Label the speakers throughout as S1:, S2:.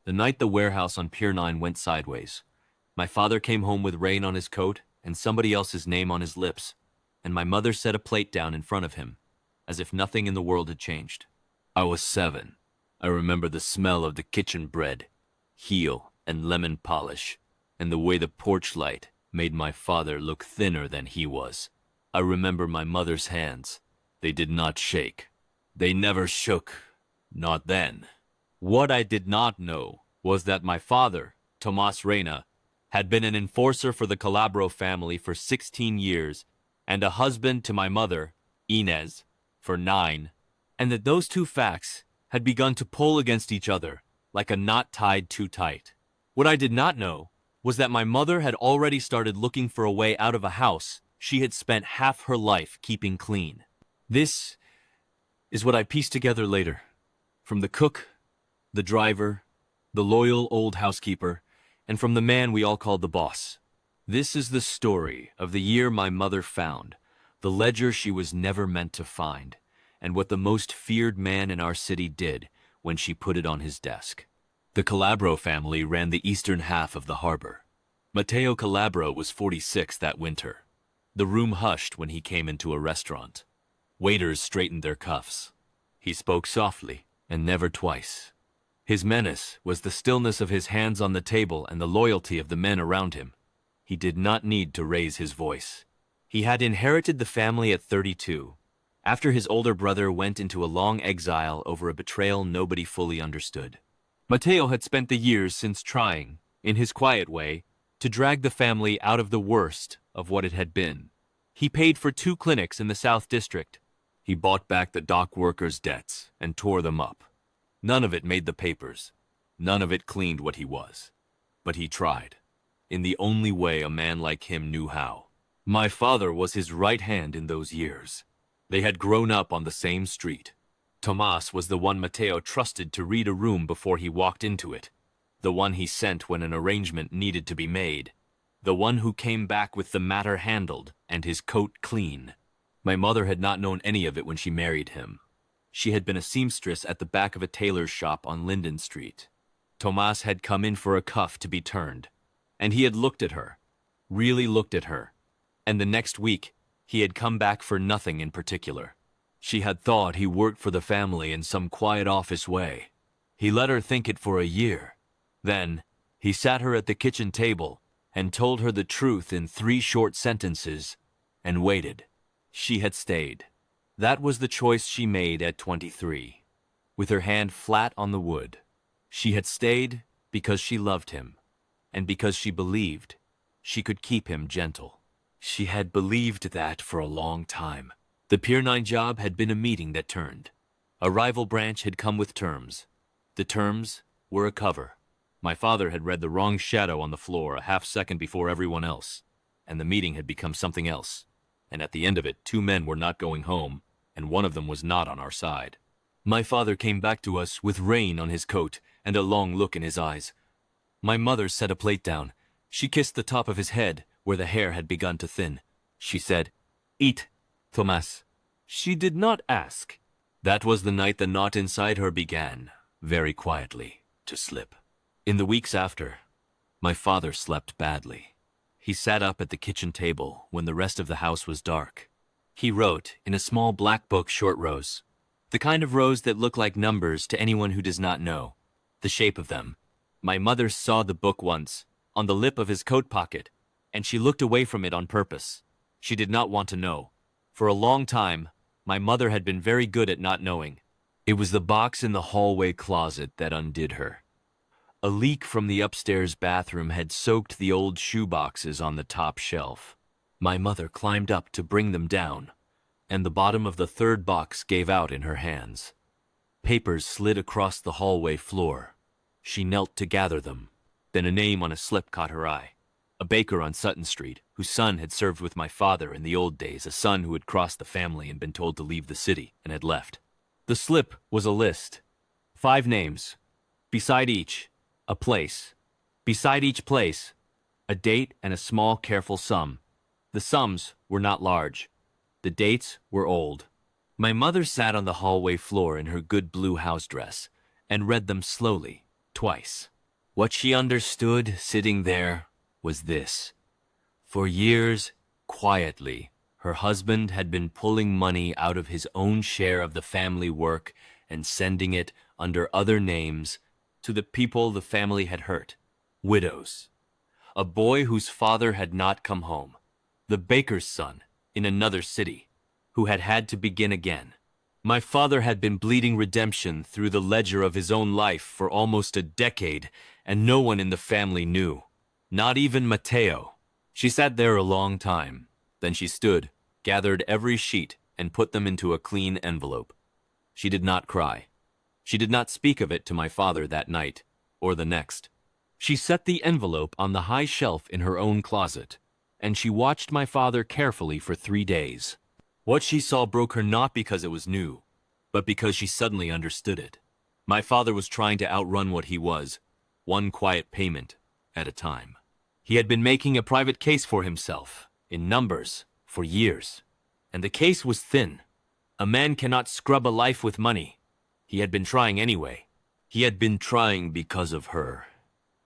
S1: The night the warehouse on Pier 9 went sideways, my father came home with rain on his coat and somebody else's name on his lips, and my mother set a plate down in front of him, as if nothing in the world had changed. I was 7. I remember the smell of the kitchen bread, heel and lemon polish, and the way the porch light made my father look thinner than he was. I remember my mother's hands. They did not shake. They never shook. Not then. What I did not know was that my father, Tomas Reyna, had been an enforcer for the Calabro family for 16 years and a husband to my mother, Inez, for 9, and that those two facts had begun to pull against each other like a knot tied too tight. What I did not know was that my mother had already started looking for a way out of a house she had spent half her life keeping clean. This is what I pieced together later. From the cook, the driver, the loyal old housekeeper, and from the man we all called the boss. This is the story of the year my mother found, the ledger she was never meant to find, and what the most feared man in our city did when she put it on his desk. The Calabro family ran the eastern half of the harbor. Matteo Calabro was 46 that winter. The room hushed when he came into a restaurant. Waiters straightened their cuffs. He spoke softly, and never twice. His menace was the stillness of his hands on the table and the loyalty of the men around him. He did not need to raise his voice. He had inherited the family at 32, after his older brother went into a long exile over a betrayal nobody fully understood. Matteo had spent the years since trying, in his quiet way, to drag the family out of the worst of what it had been. He paid for 2 clinics in the South District. He bought back the dock workers' debts and tore them up. None of it made the papers. None of it cleaned what he was. But he tried, in the only way a man like him knew how. My father was his right hand in those years. They had grown up on the same street. Tomas was the one Matteo trusted to read a room before he walked into it, the one he sent when an arrangement needed to be made, the one who came back with the matter handled and his coat clean. My mother had not known any of it when she married him. She had been a seamstress at the back of a tailor's shop on Linden Street. Tomas had come in for a cuff to be turned, and he had looked at her, really looked at her, and the next week he had come back for nothing in particular. She had thought he worked for the family in some quiet office way. He let her think it for a year. Then, he sat her at the kitchen table and told her the truth in 3 short sentences, and waited. She had stayed. That was the choice she made at 23, with her hand flat on the wood. She had stayed because she loved him, and because she believed she could keep him gentle. She had believed that for a long time. The Pier 9 job had been a meeting that turned. A rival branch had come with terms. The terms were a cover. My father had read the wrong shadow on the floor a half-second before everyone else, and the meeting had become something else. And at the end of it, 2 men were not going home, and one of them was not on our side. My father came back to us with rain on his coat and a long look in his eyes. My mother set a plate down. She kissed the top of his head, where the hair had begun to thin. She said, "Eat, Tomas." She did not ask. That was the night the knot inside her began, very quietly, to slip. In the weeks after, my father slept badly. He sat up at the kitchen table when the rest of the house was dark. He wrote in a small black book short rows, the kind of rows that look like numbers to anyone who does not know the shape of them. My mother saw the book once, on the lip of his coat pocket, and she looked away from it on purpose. She did not want to know. For a long time, my mother had been very good at not knowing. It was the box in the hallway closet that undid her. A leak from the upstairs bathroom had soaked the old shoe boxes on the top shelf. My mother climbed up to bring them down, and the bottom of the 3rd box gave out in her hands. Papers slid across the hallway floor. She knelt to gather them. Then a name on a slip caught her eye. A baker on Sutton Street, whose son had served with my father in the old days, a son who had crossed the family and been told to leave the city, and had left. The slip was a list. 5 names. Beside each, a place. Beside each place, a date and a small, careful sum. The sums were not large. The dates were old. My mother sat on the hallway floor in her good blue house dress and read them slowly, twice. What she understood sitting there was this. For years, quietly, her husband had been pulling money out of his own share of the family work and sending it under other names to the people the family had hurt. Widows. A boy whose father had not come home. The baker's son in another city, who had had to begin again. My father had been bleeding redemption through the ledger of his own life for almost a decade, and no one in the family knew. Not even Matteo. She sat there a long time. Then she stood, gathered every sheet, and put them into a clean envelope. She did not cry. She did not speak of it to my father that night, or the next. She set the envelope on the high shelf in her own closet, and she watched my father carefully for 3 days. What she saw broke her not because it was new, but because she suddenly understood it. My father was trying to outrun what he was, one quiet payment at a time. He had been making a private case for himself, in numbers, for years. And the case was thin. A man cannot scrub a life with money. He had been trying anyway. He had been trying because of her.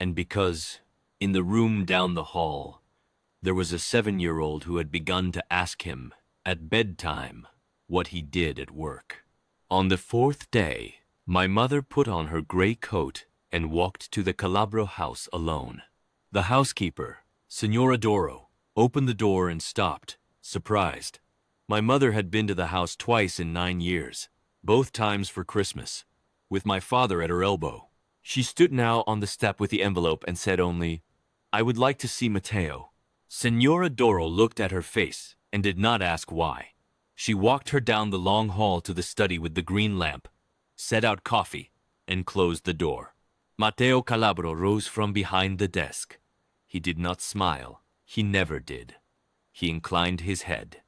S1: And because, in the room down the hall, there was a 7-year-old who had begun to ask him, at bedtime, what he did at work. On the 4th day, my mother put on her gray coat and walked to the Calabro house alone. The housekeeper, Signora Doro, opened the door and stopped, surprised. My mother had been to the house twice in 9 years, both times for Christmas, with my father at her elbow. She stood now on the step with the envelope and said only, "I would like to see Matteo." Signora Doro looked at her face and did not ask why. She walked her down the long hall to the study with the green lamp, set out coffee, and closed the door. Matteo Calabro rose from behind the desk. He did not smile. He never did. He inclined his head.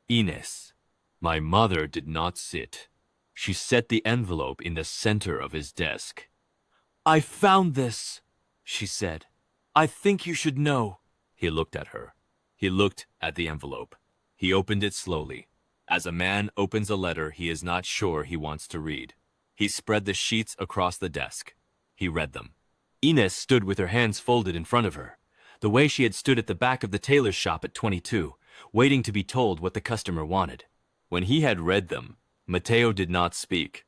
S1: Ines, my mother did not sit. She set the envelope in the center of his desk. "I found this," she said. "I think you should know." He looked at her. He looked at the envelope. He opened it slowly. As a man opens a letter he is not sure he wants to read. He spread the sheets across the desk. He read them. Ines stood with her hands folded in front of her, the way she had stood at the back of the tailor's shop at 22, waiting to be told what the customer wanted. When he had read them, Matteo did not speak.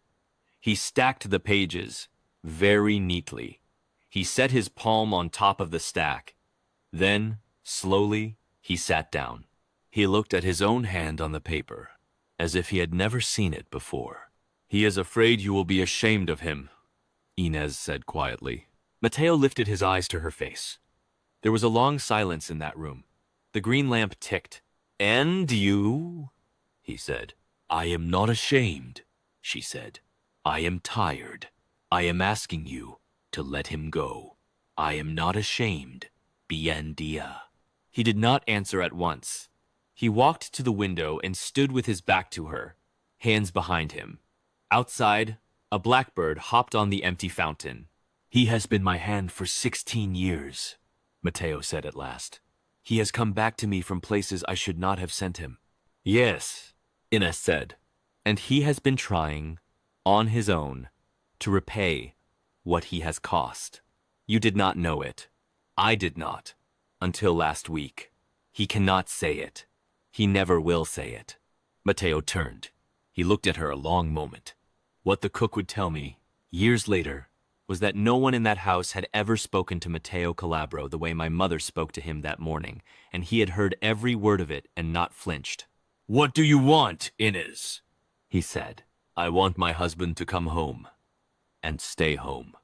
S1: He stacked the pages very neatly. He set his palm on top of the stack. Then, slowly, he sat down. He looked at his own hand on the paper, as if he had never seen it before. "He is afraid you will be ashamed of him," Ines said quietly. Matteo lifted his eyes to her face. There was a long silence in that room. The green lamp ticked. "And you?" he said. "I am not ashamed," she said. "I am tired. I am asking you to let him go. I am not ashamed. Bien dia." He did not answer at once. He walked to the window and stood with his back to her, hands behind him. Outside, a blackbird hopped on the empty fountain. "He has been my hand for 16 years, Matteo said at last. "He has come back to me from places I should not have sent him." "Yes," Ines said, "and he has been trying, on his own, to repay what he has cost. You did not know it. I did not, until last week. He cannot say it. He never will say it." Matteo turned. He looked at her a long moment. What the cook would tell me, years later, was that no one in that house had ever spoken to Matteo Calabro the way my mother spoke to him that morning, and he had heard every word of it and not flinched. "What do you want, Ines?" he said. "I want my husband to come home and stay home,"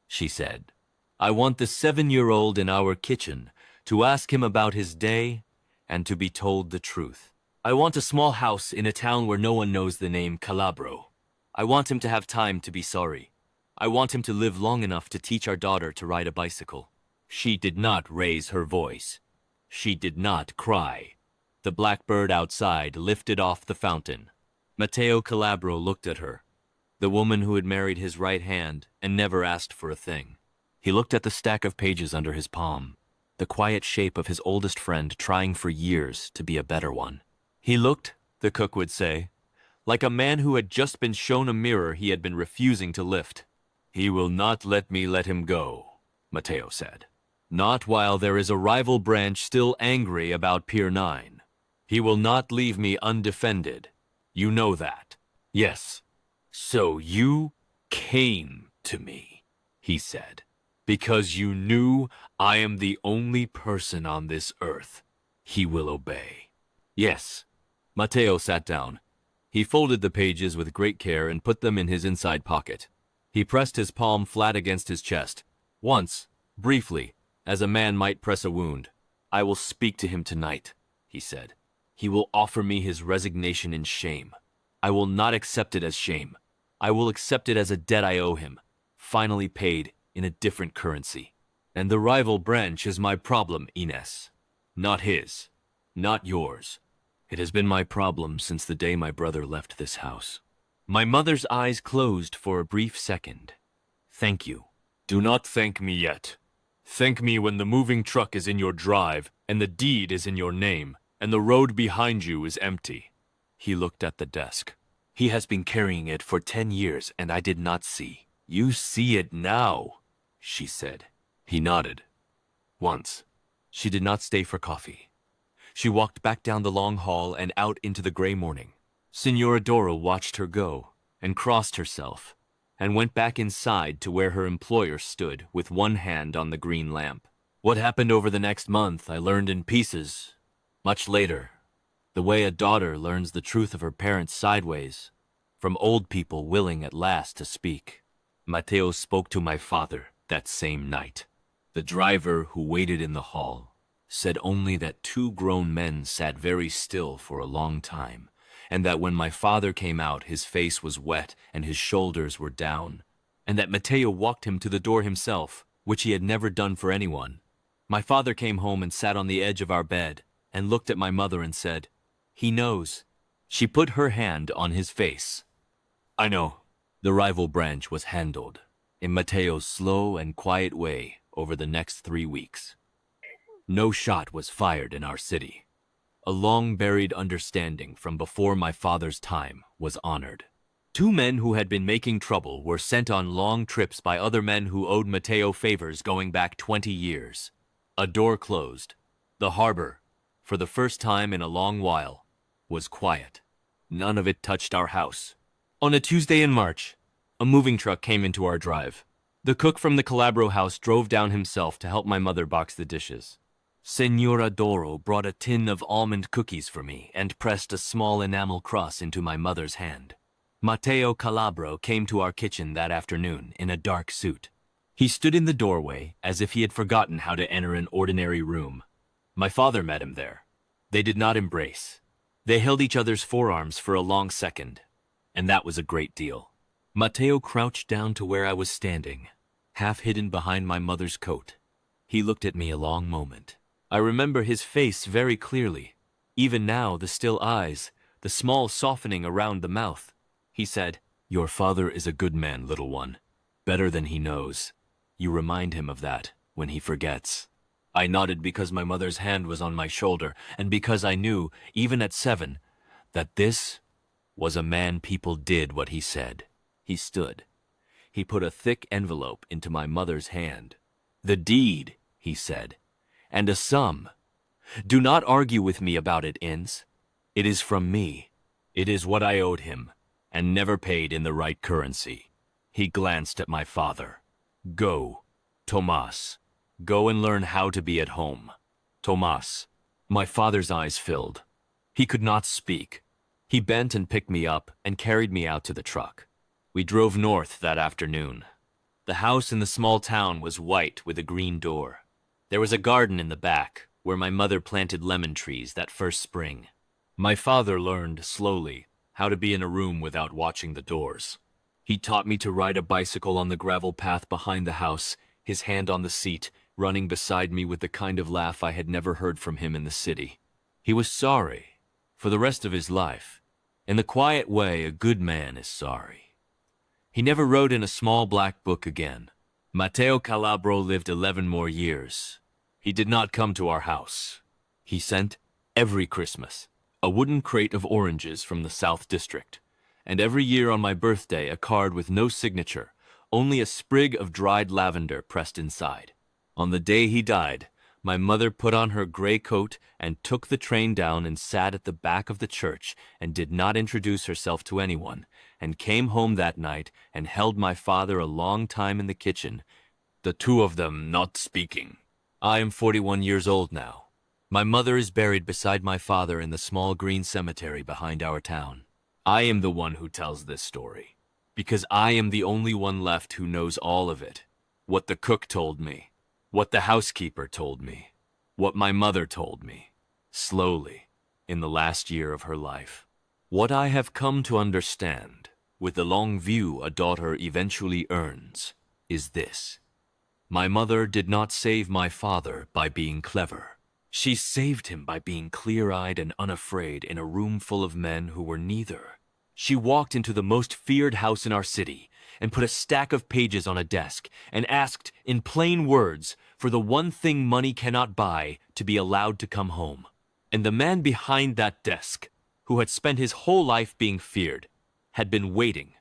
S1: she said. "I want the 7-year-old in our kitchen to ask him about his day and to be told the truth. I want a small house in a town where no one knows the name Calabro. I want him to have time to be sorry. I want him to live long enough to teach our daughter to ride a bicycle." She did not raise her voice. She did not cry. The blackbird outside lifted off the fountain. Matteo Calabro looked at her, the woman who had married his right hand and never asked for a thing. He looked at the stack of pages under his palm, the quiet shape of his oldest friend trying for years to be a better one. He looked, the cook would say, like a man who had just been shown a mirror he had been refusing to lift. "He will not let me let him go," Matteo said. Not while there is a rival branch still angry about Pier 9. He will not leave me undefended. You know that. Yes. So you came to me, he said, because you knew I am the only person on this earth he will obey. Yes. Matteo sat down. He folded the pages with great care and put them in his inside pocket. He pressed his palm flat against his chest. Once, briefly, as a man might press a wound. I will speak to him tonight, he said. He will offer me his resignation in shame. I will not accept it as shame. I will accept it as a debt I owe him, finally paid in a different currency. And the rival branch is my problem, Ines. Not his. Not yours. It has been my problem since the day my brother left this house. My mother's eyes closed for a brief second. Thank you. Do not thank me yet. Thank me when the moving truck is in your drive, and the deed is in your name, and the road behind you is empty. He looked at the desk. He has been carrying it for 10 years, and I did not see. You see it now, she said. He nodded. Once. She did not stay for coffee. She walked back down the long hall and out into the gray morning. Signora Doro watched her go, and crossed herself, and went back inside to where her employer stood with one hand on the green lamp. What happened over the next month I learned in pieces, much later, the way a daughter learns the truth of her parents sideways, from old people willing at last to speak. Matteo spoke to my father that same night. The driver who waited in the hall said only that 2 grown men sat very still for a long time, and that when my father came out his face was wet and his shoulders were down, and that Matteo walked him to the door himself, which he had never done for anyone. My father came home and sat on the edge of our bed, and looked at my mother and said, "He knows." She put her hand on his face. I know. The rival branch was handled, in Matteo's slow and quiet way, over the next 3 weeks. No shot was fired in our city. A long-buried understanding from before my father's time was honored. 2 men who had been making trouble were sent on long trips by other men who owed Matteo favors going back 20 years. A door closed. The harbor, for the first time in a long while, was quiet. None of it touched our house. On a Tuesday in March, a moving truck came into our drive. The cook from the Calabro house drove down himself to help my mother box the dishes. Signora Doro brought a tin of almond cookies for me and pressed a small enamel cross into my mother's hand. Matteo Calabro came to our kitchen that afternoon in a dark suit. He stood in the doorway as if he had forgotten how to enter an ordinary room. My father met him there. They did not embrace. They held each other's forearms for a long second, and that was a great deal. Matteo crouched down to where I was standing, half hidden behind my mother's coat. He looked at me a long moment. I remember his face very clearly. Even now, the still eyes, the small softening around the mouth. He said, "Your father is a good man, little one. Better than he knows. You remind him of that when he forgets." I nodded because my mother's hand was on my shoulder, and because I knew, even at 7, that this was a man people did what he said. He stood. He put a thick envelope into my mother's hand. "The deed," he said, "and a sum. Do not argue with me about it, Inns. It is from me. It is what I owed him, and never paid in the right currency." He glanced at my father. "Go, Tomas. Go and learn how to be at home. Tomas." My father's eyes filled. He could not speak. He bent and picked me up and carried me out to the truck. We drove north that afternoon. The house in the small town was white with a green door. There was a garden in the back where my mother planted lemon trees that first spring. My father learned, slowly, how to be in a room without watching the doors. He taught me to ride a bicycle on the gravel path behind the house, his hand on the seat, running beside me with the kind of laugh I had never heard from him in the city. He was sorry, for the rest of his life. In the quiet way a good man is sorry. He never wrote in a small black book again. Matteo Calabro lived 11 more years. He did not come to our house. He sent, every Christmas, a wooden crate of oranges from the South District, and every year on my birthday a card with no signature, only a sprig of dried lavender pressed inside. On the day he died, my mother put on her gray coat and took the train down and sat at the back of the church and did not introduce herself to anyone, and came home that night and held my father a long time in the kitchen, the two of them not speaking. I am 41 years old now. My mother is buried beside my father in the small green cemetery behind our town. I am the one who tells this story, because I am the only one left who knows all of it. What the cook told me, what the housekeeper told me, what my mother told me, slowly, in the last year of her life. What I have come to understand, with the long view a daughter eventually earns, is this. My mother did not save my father by being clever. She saved him by being clear-eyed and unafraid in a room full of men who were neither. She walked into the most feared house in our city and put a stack of pages on a desk and asked, in plain words, for the one thing money cannot buy, to be allowed to come home. And the man behind that desk, who had spent his whole life being feared, had been waiting,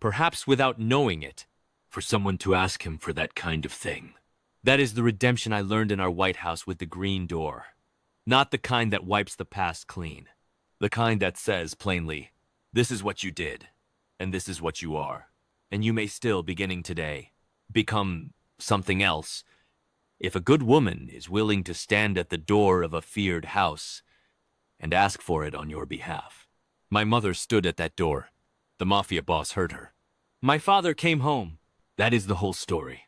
S1: perhaps without knowing it, for someone to ask him for that kind of thing. That is the redemption I learned in our White House with the green door. Not the kind that wipes the past clean. The kind that says plainly, this is what you did, and this is what you are. And you may still, beginning today, become something else, if a good woman is willing to stand at the door of a feared house and ask for it on your behalf. My mother stood at that door. The Mafia boss heard her. My father came home. That is the whole story.